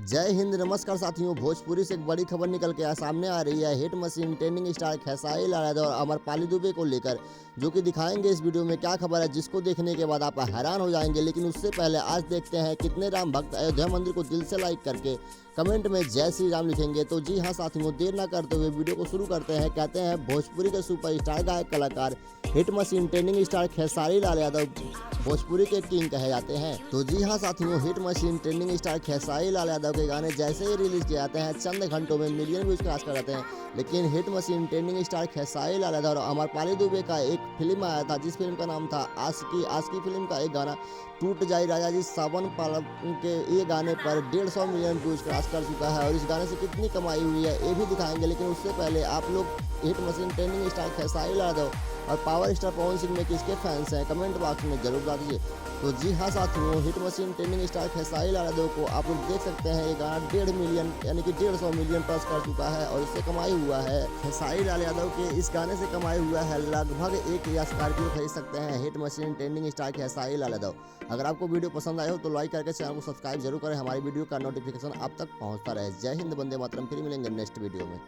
जय हिंद, नमस्कार साथियों। भोजपुरी से एक बड़ी खबर निकल के सामने आ रही है hit machine trending star Khesari Lal Yadav और अमरपाली दुबे को लेकर, जो कि दिखाएंगे इस वीडियो में क्या खबर है, जिसको देखने के बाद आप हैरान हो जाएंगे। लेकिन उससे पहले आज देखते हैं कितने राम भक्त अयोध्या मंदिर को दिल से लाइक करके कमेंट में जय श्री राम लिखेंगे। तो जी हाँ साथियों, देर ना करते हुए वीडियो को शुरू करते हैं। कहते हैं भोजपुरी के सुपरस्टार गायक कलाकार hit machine trending star Khesari Lal Yadav Bhojpuri के किंग कहे जाते हैं। तो जी हाँ साथियों, hit machine trending star Khesari Lal Yadav के गाने जैसे ही रिलीज किए जाते हैं चंद घंटों में मिलियन व्यूज क्रॉस कर जाते हैं। लेकिन hit machine trending star Khesari Lal Yadav और अमरपाली दुबे का एक फिल्म आया था, जिस फिल्म का नाम था आशिकी। आशिकी फिल्म का एक गाना टूट जाई राजा जी सावन पाल के ये गाने पर 150 मिलियन व्यूज क्रॉस कर चुका है। और इस गाने से कितनी कमाई हुई है ये भी दिखाएंगे। लेकिन उससे पहले आप लोग hit machine trending star Khesari Lal Yadav और पावर स्टार पवन सिंह में किसके फैंस हैं, कमेंट बॉक्स में जरूर बता दीजिए। तो जी हाँ साथियों, hit machine trending star Khesari Lal Yadav को आप लोग देख सकते हैं, ये गाना 1.5 मिलियन यानी कि 150 मिलियन टच कर चुका है और इससे कमाई हुआ है। खेसारी लाल यादव के इस गाने से कमाई हुआ है लगभग एक या स्कॉर्पियो खरीद सकते हैं hit machine trending star Khesari Lal Yadav. अगर आपको वीडियो पसंद आए हो तो लाइक करके चैनल को सब्सक्राइब जरूर करें, हमारी वीडियो का नोटिफिकेशन आप तक पहुँचता रहे। जय हिंद, वंदे मातरम। फिर मिलेंगे नेक्स्ट वीडियो में।